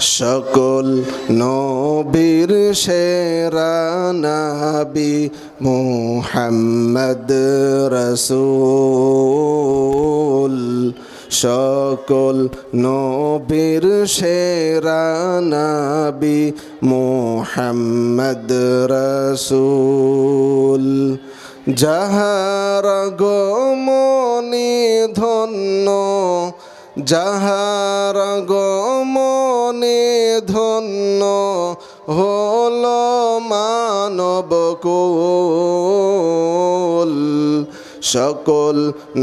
সকল নবীর সেরা নবী মুহাম্মদ রাসূল। সকল নবীর সেরা নবী মুহাম্মদ রাসূল। যাহার গমনে ধন্য, যাহার গমনে ধন্য হল মানব কুল। সকল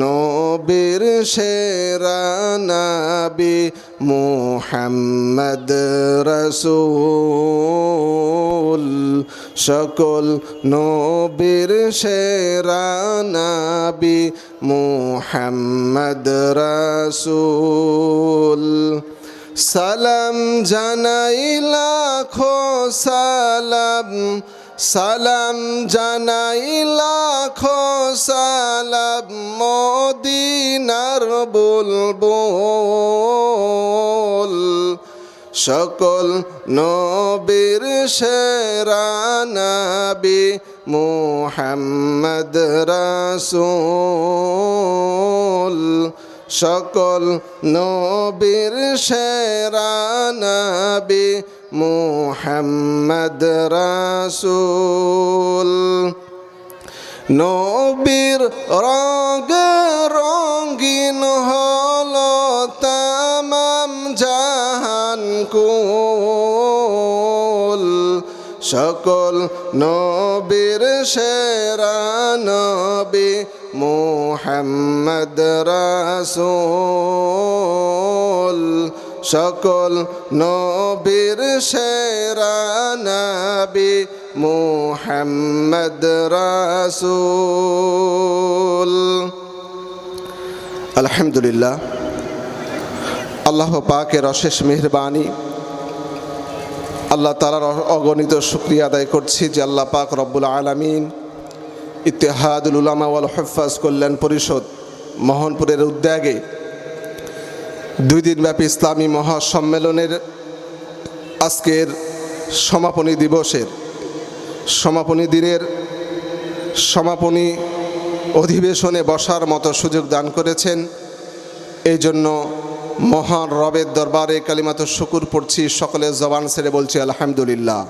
নবীর সেরা নবী মুহাম্মদ রাসূল। সকল নবীর সেরা নবী মুহাম্মদ রাসূল। সালাম জানাই লাখো সালাম, সালাম জানাই লাখো সালাম মদিনার বুলবুল। সকল নবীর সেরা নবী মুহাম্মদ রাসূল। সকল নবীর সেরা নবী মুহাম্মদ রাসূল। নবীর রঙে রঙিন হলো তামাম জাহান কুল। সকল নবীর সেরা নবী মুহাম্মদ রাসূল। সকল নবীর সেরা নবী মুহাম্মদ রাসূল। আলহামদুলিল্লাহ, আল্লাহ পাকের অশেষ মেহেরবানি, আল্লাহ তাআলার অগণিত শুকরিয়া আদায় করছি যে আল্লাহ পাক রব্বুল আলামিন ইত্তেহাদুল উলামা ওয়াল হুফাজ কল্যাণ পরিষদ মোহনপুরের উদ্যোগে 2 দিনব্যাপী ইসলামী মহাসম্মেলনের আজকের সমাপনী দিবসের সমাপনী দিনের সমাপনী অধিবেশনে বসার মতো সুযোগ দান করেছেন। এই জন্য মহান রবের দরবারে কালিমাতুশ শুকুর পড়ছি, সকলের জবান ছেড়ে বলছি আলহামদুলিল্লাহ।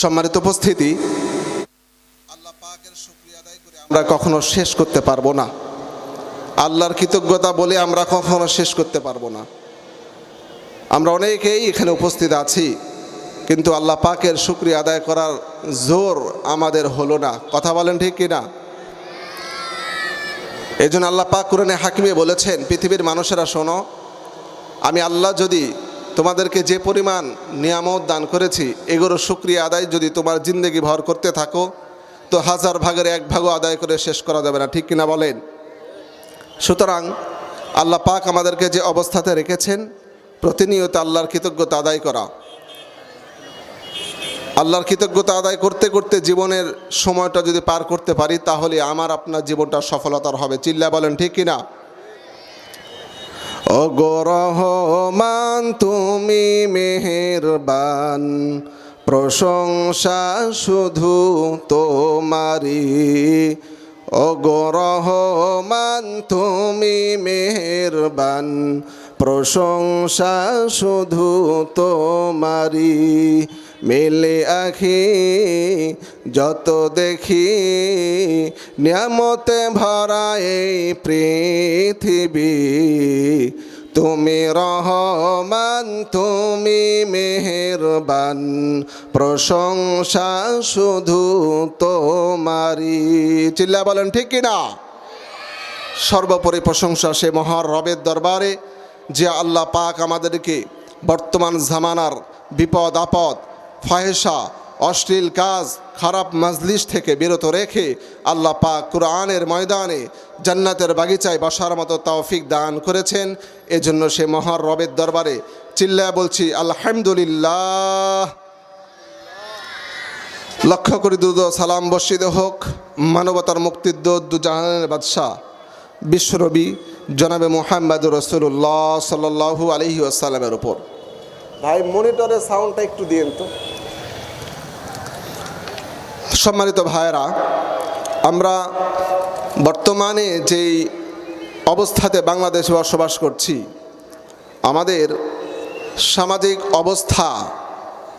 সম্মানিত উপস্থিতি, আল্লাহ পাকের শুকরিয়া আদায় করে আমরা কখনো শেষ করতে পারবো না। আল্লাহর কৃতজ্ঞতা বলে আমরা কখনো শেষ করতে পারবো না। আমরা অনেকেই এখানে উপস্থিত আছি, কিন্তু আল্লাহ পাকের শুকরিয়া আদায় করার জোর আমাদের হলো না। কথা বলেন ঠিক কিনা? এই জন্য আল্লাহ পাক কুরআনে হাকিমে বলেছেন, পৃথিবীর মানুষেরা শোনো, আমি আল্লাহ যদি তোমাদেরকে যে পরিমাণ নিয়ামত দান করেছি, এগুলোর শুকরিয়া আদায় যদি তোমার জিন্দেগি ভর করতে থাকো তো 1000 ভাগের 1 ভাগও আদায় করে শেষ করা যাবে না। ঠিক কিনা বলেন? সুতরাং আল্লাহ পাক আমাদেরকে যে অবস্থাতে রেখেছেন, প্রতিনিয়ত আল্লাহর কৃতজ্ঞতা আদায় করা, আল্লাহর কৃতজ্ঞতা আদায় করতে করতে জীবনের সময়টা যদি পার করতে পারি, তাহলে আমার আপনার জীবনটা সফলতার হবে। চিল্লা বলেন ঠিক কিনা? ও গো রহমান তুমি মেহেরবান, প্রশংসা শুধু তোমারি। ও গো রহমান তুমি মেহেরবান, প্রশংসা শুধু তোমারি। মেলে আখি যত দেখি নিয়ামতে ভরা এই পৃথিবী, তুমি রহমান তুমি মেহেরবান, প্রশংসা শুধু তোমারি। চিল্লা বলেন ঠিক কিনা? সর্বোপরি প্রশংসা সে মহান রবের দরবারে যে আল্লাহ পাক আমাদেরকে বর্তমান জামানার বিপদ আপদ, ফাহেসা, অশ্লীল কাজ, খারাপ মাজলিস থেকে বিরত রেখে আল্লাহ পাক কুরআনের ময়দানে জান্নাতের বাগিচায় বসার মতো তৌফিক দান করেছেন। এজন্য সে মহান রবের দরবারে চিল্লায়া বলছি আলহামদুলিল্লাহ। লক্ষ্য করি দুরূদ ও সালাম বর্ষিত হোক মানবতার মুক্তির দূত, দু জাহানের বাদশাহ বিশ্বনবী জনাবে মুহাম্মদুর রাসূলুল্লাহ সাল্লাল্লাহু আলাইহি ওয়াসাল্লামের উপর। ভাই মনিটরের সাউন্ডটা একটু দিন তো। সম্মানিত ভাইরা, আমরা বর্তমানে যেই অবস্থাতে বাংলাদেশে বসবাস করছি, আমাদের সামাজিক অবস্থা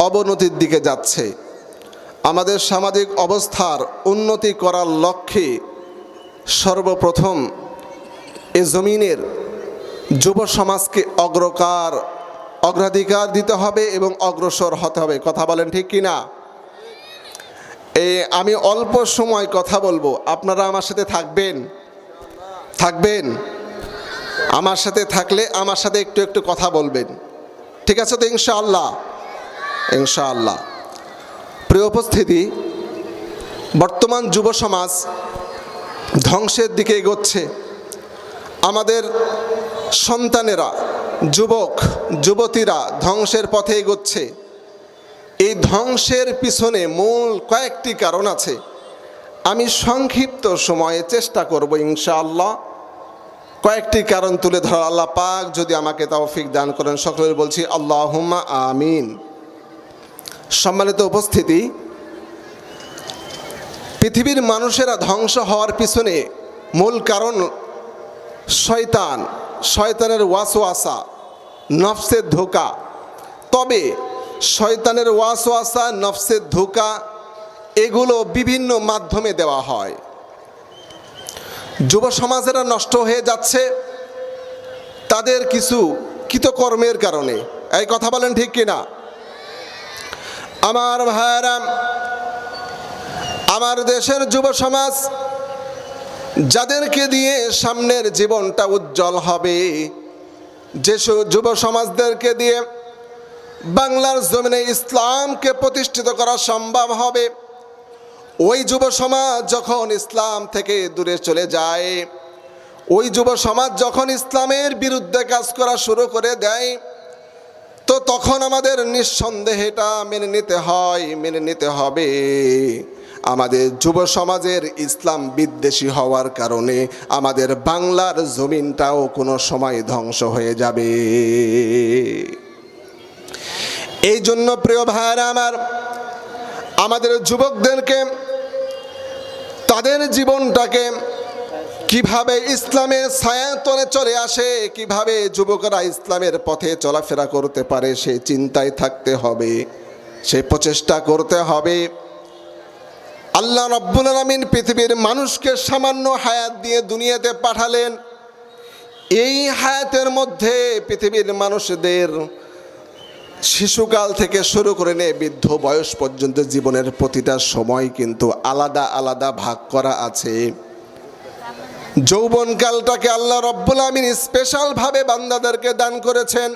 অবনতির দিকে যাচ্ছে। আমাদের সামাজিক অবস্থার উন্নতি করার লক্ষ্যে সর্বপ্রথম এ জমিনের যুব সমাজকে অগ্রাধিকার দিতে হবে এবং অগ্রসর হতে হবে। কথা বলেন ঠিক কিনা? আমি অল্প সময় কথা বলবো, আপনারা আমার সাথে থাকবেন। আমার সাথে থাকলে আমার সাথে একটু একটু কথা বলবেন, ঠিক আছে তো? ইনশাআল্লাহ। প্রিয় উপস্থিতি, বর্তমান যুব সমাজ ধ্বংসের দিকে এগোচ্ছে। আমাদের সন্তানেরা, যুবক যুবতীরা ধ্বংসের পথে এগোচ্ছে। এই ধ্বংসের পিছনে মূল কয়েকটি কারণ আছে। আমি সংক্ষিপ্ত সময়ে চেষ্টা করব ইনশাআল্লাহ কয়েকটি কারণ তুলে ধরা। আল্লাহ পাক যদি আমাকে তৌফিক দান করেন, সকলে বলছি আল্লাহুম্মা আমিন। সম্মানিত উপস্থিতি, পৃথিবীর মানুষেরা ধ্বংস হওয়ার পিছনে মূল কারণ শয়তানের ওয়াসওয়াসা, নফসের ধোঁকা। তবে শয়তানের ওয়াসওয়াসা, নফসের ধোঁকা এগুলো বিভিন্ন মাধ্যমে দেওয়া হয়। যুব সমাজেরা নষ্ট হয়ে যাচ্ছে তাদের কিছু কৃতকর্মের কারণে। এই কথা বলেন ঠিক কিনা? আমার ভাইরা, আমার দেশের যুব সমাজ যাদেরকে দিয়ে সামনের জীবনটা উজ্জ্বল হবে, যে যুব সমাজদেরকে দিয়ে বাংলার জমিনে ইসলামকে প্রতিষ্ঠিত করা সম্ভব হবে, ওই যুব সমাজ যখন ইসলাম থেকে দূরে চলে যায়, ওই যুব সমাজ যখন ইসলামের বিরুদ্ধে কাজ করা শুরু করে দেয়, তো তখন আমাদের নিঃসন্দেহে এটা মেনে নিতে হবে আমাদের যুব সমাজের ইসলাম বিদ্বেষী হওয়ার কারণে আমাদের বাংলার জমিনটাও কোনো সময় ধ্বংস হয়ে যাবে। এই জন্য প্রিয় ভাইরা আমার, আমাদের যুবকদেরকে তাদের জীবনটাকে কিভাবে ইসলামের ছায়াতলে চলে আসে, কিভাবে যুবকরা ইসলামের পথে চলাফেরা করতে পারে, সেই চিন্তায় থাকতে হবে, সেই প্রচেষ্টা করতে হবে। আল্লাহ রাব্বুল আলামিন পৃথিবীর মানুষকে সামান্য হায়াত দিয়ে দুনিয়াতে পাঠালেন। এই হায়াতের মধ্যে পৃথিবীর মানুষদের শিশুকাল থেকে শুরু করে নিয়ে বৃদ্ধ বয়স পর্যন্ত জীবনের প্রতিটা সময় কিন্তু আলাদা আলাদা ভাগ করা আছে। যৌবনকালটাকে আল্লাহ রাব্বুল আমিন স্পেশালভাবে বান্দাদেরকে দান করেছেন।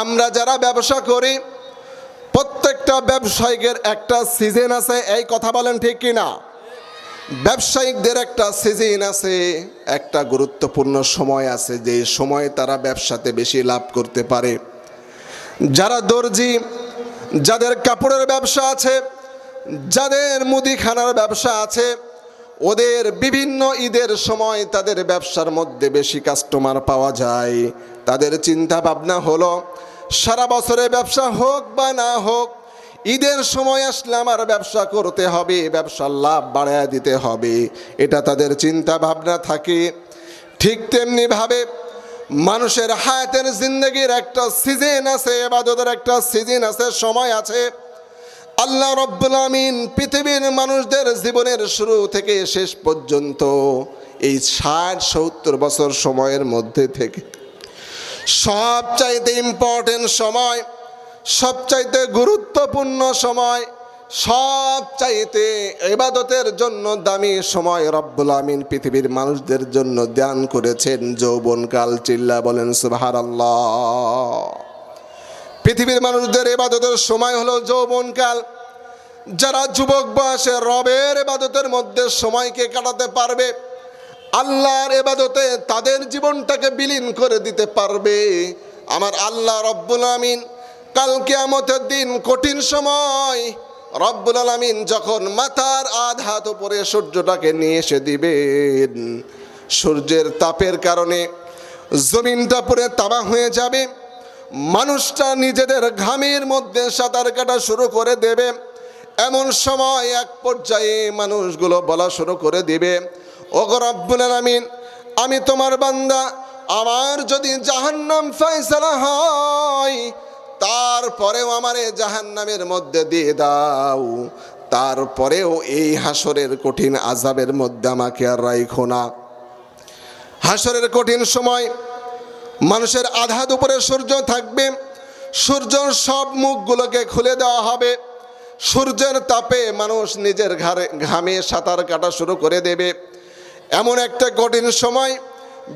আমরা যারা ব্যবসা করি, প্রত্যেকটা ব্যবসায়িকের একটা সিজন আছে। এই কথা বলেন ঠিক কিনা? ব্যবসায়িকদের একটা সিজন আছে, একটা গুরুত্বপূর্ণ সময় আছে, যে সময়ে তারা ব্যবসাতে বেশি লাভ করতে পারে। যারা দর্জি, যাদের কাপড়ের ব্যবসা আছে, যাদের মুদিখানার ব্যবসা আছে, ওদের বিভিন্ন ঈদের সময় তাদের ব্যবসার মধ্যে বেশি কাস্টমার পাওয়া যায়। তাদের চিন্তা ভাবনা হলো সারা বছরে ব্যবসা হোক বা না হোক, ঈদের সময় আসলে আমার ব্যবসা করতে হবে, ব্যবসার লাভ বাড়ায় দিতে হবে, এটা তাদের চিন্তা ভাবনা থাকে। ঠিক তেমনি ভাবে মানুষের হায়াতের জিন্দগির একটা সিজন আছে, ইবাদতের একটা সিজন আছে, সময় আছে। আল্লাহ রাব্বুল আমিন পৃথিবীর মানুষদের জীবনের শুরু থেকে শেষ পর্যন্ত এই 60-70 বছর সময়ের মধ্যে থেকে সবচাইতে ইম্পর্টেন্ট সময়, সবচাইতে গুরুত্বপূর্ণ সময়, সবচাইতে ইবাদতের জন্য দামি সময় রব্বুল আমিন পৃথিবীর মানুষদের জন্য দান করেছেন যৌবনকাল। চিল্লা বলেন সুবহানাল্লাহ। পৃথিবীর মানুষদের ইবাদতের সময় হলো যৌবনকাল। যারা যুবক বয়সে রবের ইবাদতের মধ্যে সময়কে কাটাতে পারবে, আল্লাহর ইবাদতে তাদের জীবনটাকে বিলীন করে দিতে পারবে, আমার আল্লাহ রব্বুল আমিন কাল কিয়ামতের দিন কঠিন সময় রব্বুল আলামিন যখন মাথার আধ হাত উপরে সূর্যটাকে নিয়ে এসে দিবেন, সূর্যের তাপের কারণে জমিনটা পুরো তামা হয়ে যাবে, মানুষটা নিজেদের ঘামের মধ্যে সাঁতার কাটা শুরু করে দেবে। এমন সময় এক পর্যায়ে মানুষগুলো বলা শুরু করে দিবে, ওগো রব্বুল আলামিন, আমি তোমার বান্দা, আমার যদি জাহান্নাম ফয়সালা হয় তারপরেও আমারে জাহান্নামের মধ্যে দিয়ে দাও, তারপরেও এই হাসরের কঠিন আযাবের মধ্যে আমাকে আর রাইখো না। হাসরের কঠিন সময় মানুষের আধা দুপুরে সূর্য থাকবে, সূর্যের সব মুখগুলোকে খুলে দেওয়া হবে, সূর্যের তাপে মানুষ নিজের ঘামে সাঁতার কাটা শুরু করে দেবে। এমন একটা কঠিন সময়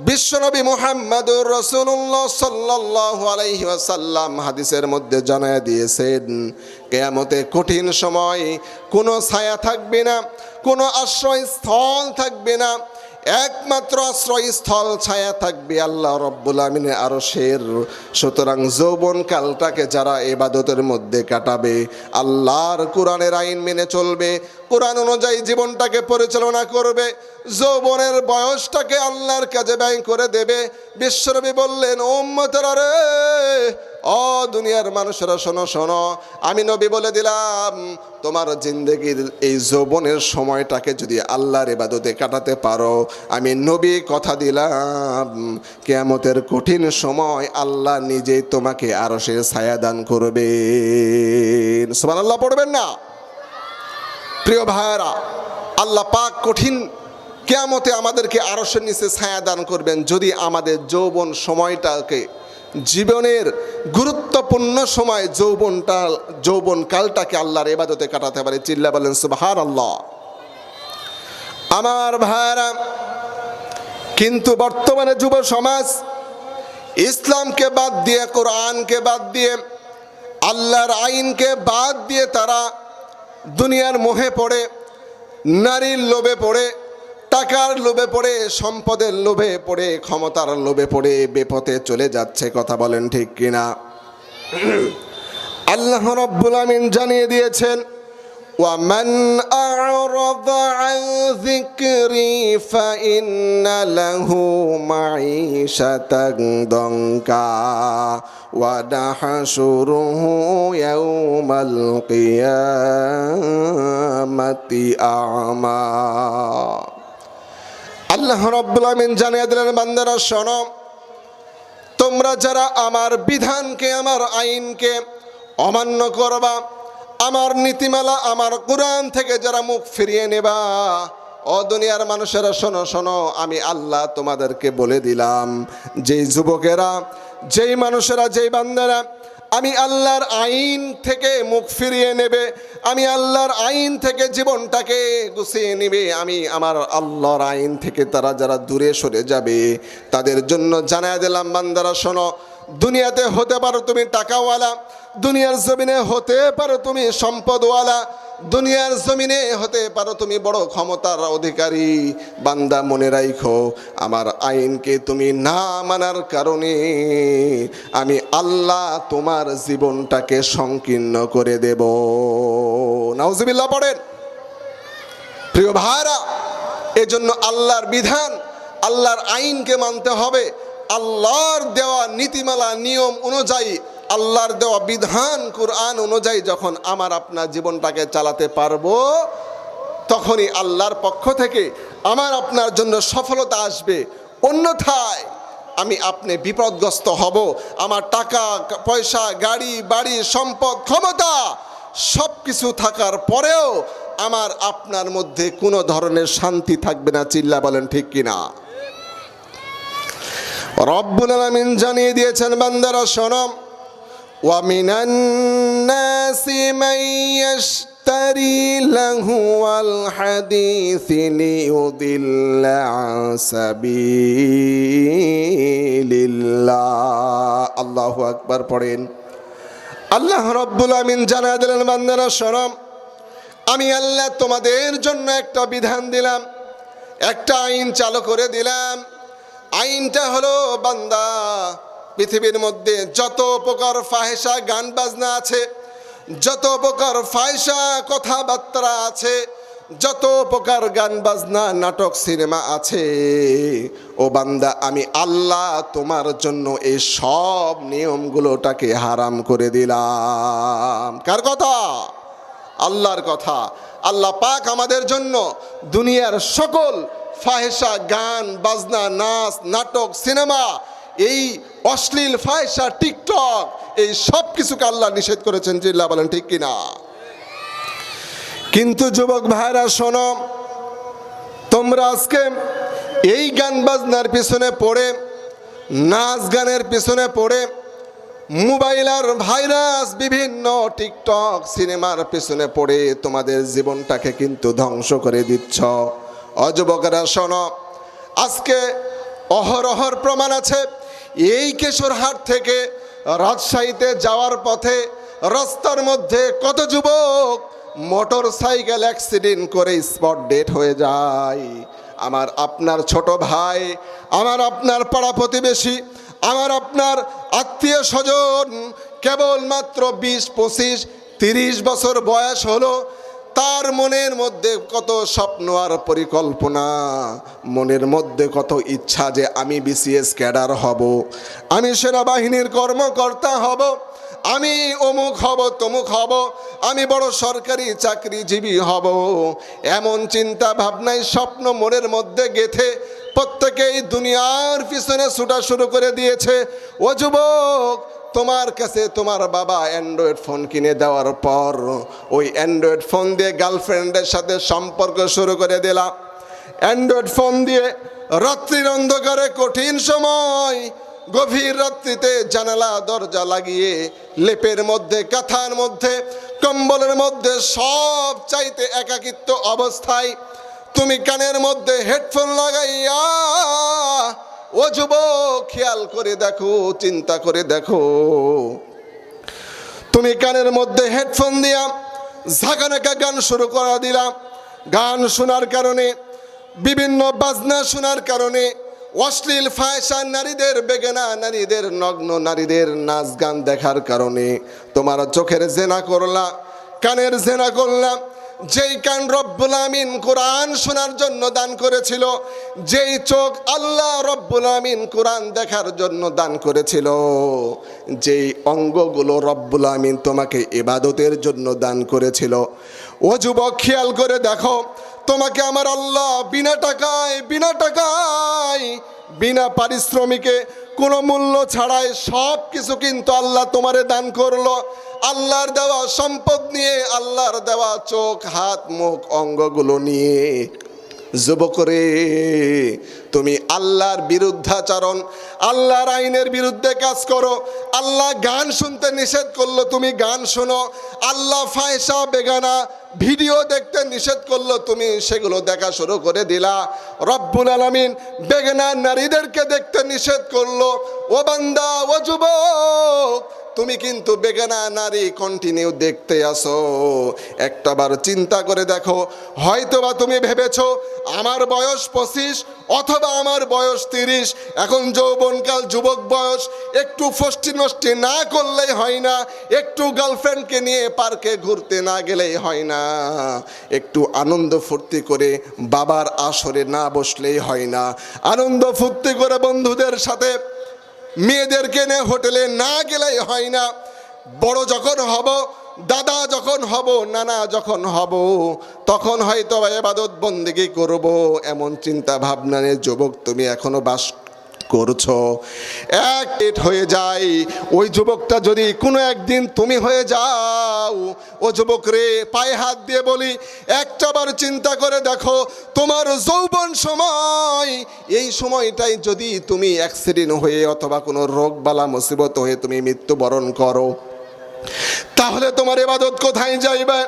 বিশ্বনবী মুহাম্মদুর রাসূলুল্লাহ সাল্লাল্লাহু আলাইহি ওয়াসাল্লাম হাদিসের মধ্যে জানায় দিয়েছেন, কিয়ামতে কঠিন সময় কোনো ছায়া থাকবে না, কোনো আশ্রয়স্থল থাকবে না, একমাত্র আশ্রয়স্থল ছায়া থাকবে আল্লাহ রব্বুল আমিনের আরশের। সুতরাং যৌবন কালটাকে যারা ইবাদতের মধ্যে কাটাবে, আল্লাহর কোরআনের আইন মেনে চলবে, কোরআন অনুযায়ী জীবনটাকে পরিচালনা করবে, যৌবনের বয়সটাকে আল্লাহর কাজে ব্যয় করে দেবে। বিশ্বনবী বললেন, ও উম্মতেরা রে, ও দুনিয়ার মানুষেরা শোনো শোনো, আমি নবী বলে দিলাম, তোমার জিন্দেগির এই যৌবনের সময়টাকে যদি আল্লাহর ইবাদতে কাটাতে পারো, আমি নবী কথা দিলাম, কিয়ামতের কঠিন সময় আল্লাহ নিজেই তোমাকে আরশের ছায়া দান করবেন। সুবহানাল্লাহ পড়বেন না? প্রিয় ভাইরা, আল্লাহ পাক কঠিন কিয়ামতে আমাদেরকে আরশের নিচে ছায়া দান করবেন যদি আমাদের যৌবন সময়টাকে, জীবনের গুরুত্বপূর্ণ সময় যৌবনকালটাকে আল্লাহর ইবাদতে কাটাতে পারে। চিল্লা বলেন সুবহানাল্লাহ। আমার ভাইরা, কিন্তু বর্তমানে যুব সমাজ ইসলামকে বাদ দিয়ে, কোরআনকে বাদ দিয়ে, আল্লাহর আইনকে বাদ দিয়ে তারা দুনিয়ার মোহে পড়ে, নারীর লোভে পড়ে, টাকার লোভে পড়ে, সম্পদের লোভে পড়ে, ক্ষমতার লোভে পড়ে বেপথে চলে যাচ্ছে। কথা বলেন ঠিক কিনা? আল্লাহ রাব্বুল আমিন জানিয়ে দিয়েছেন, ওয়ামান আ'রাদা আন যিকরি ফাইন্না লাহু মাঈশাতান দানকা ওয়া নাহশুরুহু ইয়াওমাল কিয়ামাতি আ'মা। আল্লাহ রাব্বুল আমিন জানিয়ে দিলেন, বান্দারা শোনো, তোমরা যারা আমার বিধানকে, আমার আইনকে অমান্য করবা, আমার নীতিমালা, আমার কোরআন থেকে যারা মুখ ফিরিয়ে নেবা, ও দুনিয়ার মানুষেরা শোনো শোনো, আমি আল্লাহ তোমাদেরকে বলে দিলাম, যেই যুবকেরা, যেই মানুষেরা, যেই বান্দারা আমি আল্লাহর আইন থেকে মুখ ফিরিয়ে নেবে, আমি আল্লাহর আইন থেকে জীবনটাকে গুছিয়ে নেবে, আমি আমার আল্লাহর আইন থেকে তারা যারা দূরে সরে যাবে, তাদের জন্য জানায় দিলাম, বান্দারা শোনো, দুনিয়াতে হতে পারো তুমি টাকাওয়ালা, দুনিয়ার জমিনে হতে পারো তুমি সম্পদওয়ালা, দুনিয়ার জমিনে হতে পারো তুমি বড় ক্ষমতার অধিকারী, বান্দা মনে রাখো, আমার আইনকে তুমি না মানার কারণে আমি আল্লাহ তোমার জীবনটাকে সংকীর্ণ করে দেব। নাউজুবিল্লাহ পড়েন। প্রিয় ভাইরা, এজন্য আল্লাহর বিধান, আল্লাহর আইনকে মানতে হবে। আল্লাহর দেওয়া নীতিমালা, নিয়ম অনুযায়ী, আল্লাহর দেওয়া বিধান কুরআন অনুযায়ী যখন আমার আপনার জীবনটাকে চালাতে পারবো, তখনই আল্লাহর পক্ষ থেকে আমার আপনার জন্য সফলতা আসবে। অন্যথায় আমি আপনি বিপদগ্রস্ত হব। আমার টাকা পয়সা, গাড়ি বাড়ি, সম্পদ, ক্ষমতা সব কিছু থাকার পরেও আমার আপনার মধ্যে কোনো ধরনের শান্তি থাকবে না। চিল্লা বলেন ঠিক কিনা? রব্বুল আলামিন জানিয়ে দিয়েছেন, বান্দারা শোনো, ওয়া মিনান নাসি মান ইয়াশতারি লাহুয়াল হাদিসি লিয়ুদিল্লা আন সাবিলিল্লাহ। আল্লাহু আকবার পড়েন। আল্লাহ রব্বুল আমিন জানায় দিলেন, বান্দারা শোনো, আমি আল্লাহ তোমাদের জন্য একটা বিধান দিলাম, একটা আইন চালু করে দিলাম। আইনটা হলো, বান্দা, পৃথিবীর মধ্যে যত প্রকার ফাহেসা গান বাজনা আছে, যত প্রকার ফাহেসা কথাবার্তা আছে, যত প্রকার গান বাজনা নাটক সিনেমা আছে, ও বান্দা আমি আল্লাহ তোমার জন্য এই সব নিয়মগুলোটাকে হারাম করে দিলাম। কার কথা? আল্লাহর কথা। আল্লাহ পাক আমাদের জন্য দুনিয়ার সকল ফাহেসা, গান বাজনা, নাচ নাটক সিনেমা, এই অশ্লীল ফাহেসা, টিকটক, এই সব কিছুকে আল্লাহ নিষেধ করেছেন। জিল্লা বলেন ঠিক কিনা? কিন্তু যুবক ভাইরা শোনো, তোমরা আজকে এই গান বাজনার পিছনে পড়ে, নাচ গানের পিছনে পড়ে, মোবাইলের ভাইরাস, বিভিন্ন টিকটক সিনেমার পিছনে পড়ে তোমাদের জীবনটাকে কিন্তু ধ্বংস করে দিচ্ছ। অযুবকেরা শোনো, আজকে অহরহর প্রমাণ আছে। এই কেশরহাট থেকে রাজশাহীতে যাওয়ার পথে রাস্তার মধ্যে কত যুবক মোটর সাইকেল অ্যাক্সিডেন্ট করে স্পট ডেড হয়ে যায়। আমার আপনার ছোট ভাই, আমার আপনার পাড়া প্রতিবেশী, আমার আপনার আত্মীয় স্বজন, কেবলমাত্র 20, 25, 30 বছর বয়স হলো, তার মনের মধ্যে কত স্বপ্ন আর পরিকল্পনা, মনের মধ্যে কত ইচ্ছা যে আমি বিসিএস ক্যাডার হব, আমি সেনাবাহিনীর কর্মকর্তা হব, আমি অমুক হব, তমুক হব, আমি বড় সরকারি চাকরিজীবী হব। এমন চিন্তা ভাবনায় স্বপ্ন মনের মধ্যে গেঁথে প্রত্যেকেই দুনিয়ার পিছনে ছুটা শুরু করে দিয়েছে। ও যুবক, তোমার কাছে তোমার বাবা অ্যান্ড্রয়েড ফোন কিনে দেওয়ার পর ওই অ্যান্ড্রয়েড ফোন দিয়ে গার্লফ্রেন্ডের সাথে সম্পর্ক শুরু করে দিলাম। অ্যান্ড্রয়েড ফোন দিয়ে রাত্রির অন্ধকারে, কঠিন সময়, গভীর রাত্রিতে জানালা দরজা লাগিয়ে, লেপের মধ্যে, কাঁথার মধ্যে, কম্বলের মধ্যে সব চাইতে একাকিত্ব অবস্থায় তুমি কানের মধ্যে হেডফোন লাগাইয়া, ও যুবক খেয়াল করে দেখো, চিন্তা করে দেখো, তুমি কানের মধ্যে হেডফোন দিয়া ঝাঁকানাকা গান শুরু করা দিলাম। গান শোনার কারণে, বিভিন্ন বাজনা শোনার কারণে, অশ্লীল ফায়সা নারীদের, বেগানা নারীদের, নগ্ন নারীদের নাচ গান দেখার কারণে তোমার চোখের জেনা করলা, কানের জেনা করলা। যেই কান রব্বুল আমিন কোরআন শোনার জন্য দান করেছিল, যেই চোখ আল্লাহ রব্বুল আমিন কোরআন দেখার জন্য দান করেছিল, যেই অঙ্গগুলো রব্বুল আমিন তোমাকে ইবাদতের জন্য দান করেছিল, ও যুবক খেয়াল করে দেখো, তোমাকে আমার আল্লাহ বিনা টাকায়, বিনা পারিশ্রমিকে, কোনো মূল্য ছাড়াই সব কিছু কিন্তু আল্লাহ তোমারে দান করলো। আল্লাহর দেওয়া সম্পদ নিয়ে, আল্লাহর দেওয়া চোখ, হাত, মুখ, অঙ্গগুলো নিয়ে যুবকরে তুমি আল্লাহর বিরুদ্ধাচরণ, আল্লাহর আইনের বিরুদ্ধে কাজ করো। আল্লাহ গান শুনতে নিষেধ করলো, তুমি গান শোনো। আল্লাহ ফায়সা, বেগানা ভিডিও দেখতে নিষেধ করলো, তুমি সেগুলো দেখা শুরু করে দিলা। রব্বুল আলামিন বেগানা নারীদেরকে দেখতে নিষেধ করলো। ও বান্দা, ও যুবক, তুমি কিন্তু বেগানা নারী কন্টিনিউ দেখতে আসো। একটাবার চিন্তা করে দেখো, হয়তোবা তুমি ভেবেছো আমার বয়স 25 অথবা আমার বয়স 30, এখন যৌবনকাল, যুবক বয়স, একটু ফষ্টি নষ্টি না করলেই হয় না, একটু গার্লফ্রেন্ডকে নিয়ে পার্কে ঘুরতে না গেলেই হয় না, একটু আনন্দ ফুর্তি করে বাবার আসরে না বসলেই হয় না, আনন্দ ফুর্তি করে বন্ধুদের সাথে, মেয়েদেরকে নিয়ে হোটেলে না গেলেই হয় না। বড় যখন হব, দাদা যখন হব, নানা যখন হব, তখন হয়তো ইবাদত বন্দেগী করব, এমন চিন্তা ভাবনা নিয়ে যুবক তুমি এখনো বাস করছো। এক হয়ে যায় ওই যুবকটা যদি কোনো একদিন তুমি হয়ে যাও, ও যুবক রে, পায়ে হাত দিয়ে বলি, একটাবার চিন্তা করে দেখো, তোমার যৌবন সময়, এই সময়টাই যদি তুমি অ্যাক্সিডেন্ট হয়ে অথবা কোনো রোগ বালা মুসিবত হয়ে তুমি মৃত্যুবরণ করো, তাহলে তোমার ইবাদত কোথায় যাইবে?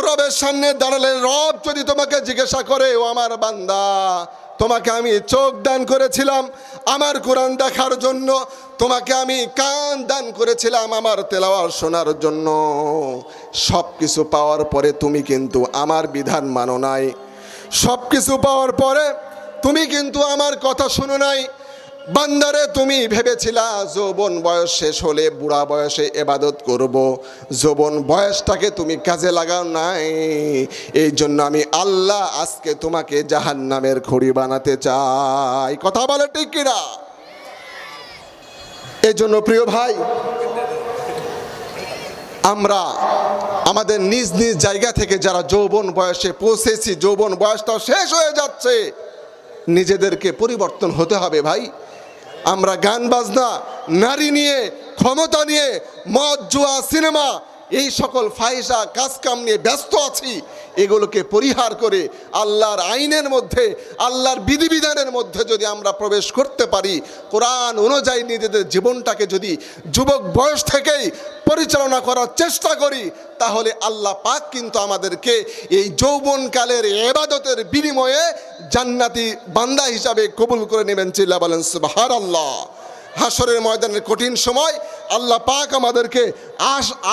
রবের সামনে দাঁড়ালে রব যদি তোমাকে জিজ্ঞাসা করে, ও আমার বান্দা, তোমাকে আমি চোখ দান করেছিলাম আমার কোরআন দেখার জন্য, তোমাকে আমি কান দান করেছিলাম আমার তেলাওয়াত শোনার জন্য, সব কিছু পাওয়ার পরে তুমি কিন্তু আমার বিধান মানো নাই, সব কিছু পাওয়ার পরে তুমি কিন্তু আমার কথা শোনো নাই, বান্দারে তুমি ভেবেছিলা যৌবন বয়স শেষ হলে বুড়া বয়সে ইবাদত করব, যৌবন বয়সটাকে তুমি কাজে লাগাও নাই, এই জন্য আমি আল্লাহ আজকে তোমাকে জাহান্নামের খড়ি বানাতে চাই। কথা বলে ঠিক কিনা? এই জন্য প্রিয় ভাই, আমরা আমাদের নিজ নিজ জায়গা থেকে যারা যৌবন বয়সে পৌঁছেছি, যৌবন বয়সটা শেষ হয়ে যাচ্ছে, নিজেদেরকে পরিবর্তন হতে হবে ভাই। আমরা গান বাজনা, নারী নিয়ে, ক্ষমতা নিয়ে, মদ জুয়া সিনেমা, এই সকল ফাহিশা কাজকাম নিয়ে ব্যস্ত আছি। এগুলোকে পরিহার করে আল্লাহর আইনের মধ্যে, আল্লাহর বিধিবিধানের মধ্যে যদি আমরা প্রবেশ করতে পারি, কোরআন অনুযায়ী নিজেদের জীবনটাকে যদি যুবক বয়স থেকেই পরিচালনা করার চেষ্টা করি, তাহলে আল্লাহ পাক কিন্তু আমাদেরকে এই যৌবনকালের ইবাদতের বিনিময়ে জান্নাতি বান্দা হিসাবে কবুল করে নেবেন। চিল্লা বলেন সুবহানাল্লাহ। হাসরের ময়দানের কঠিন সময় আল্লাহ পাক আমাদেরকে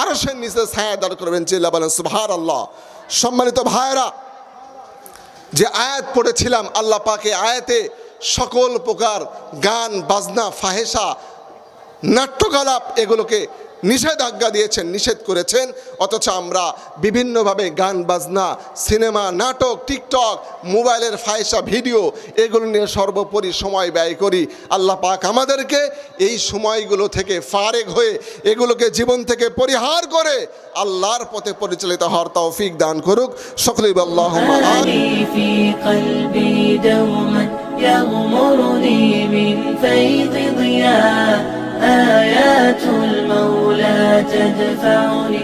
আরশের নিচে ছায়া দান করবেন। চিল্লা বলেন সুবহানাল্লাহ। সম্মানিত ভাইরা, যে আয়াত পড়েছিলাম, আল্লাহ পাকে আয়াতে সকল প্রকার গান বাজনা, ফাহেসা, নাট্যকলাপ এগুলোকে নিষেধাজ্ঞা দিয়েছেন, নিষেধ করেছেন। অথচ আমরা বিভিন্নভাবে গান বাজনা, সিনেমা, নাটক, টিকটক, মোবাইলের ফাহিশা ভিডিও এগুলো নিয়ে সর্বোপরি সময় ব্যয় করি। আল্লাহ পাক আমাদেরকে এই সময়গুলো থেকে ফারেগ হয়ে এগুলোকে জীবন থেকে পরিহার করে আল্লাহর পথে পরিচালিত হওয়ার তৌফিক দান করুক। সকলেই আল্লাহুম্মা آيات المولى تدفعني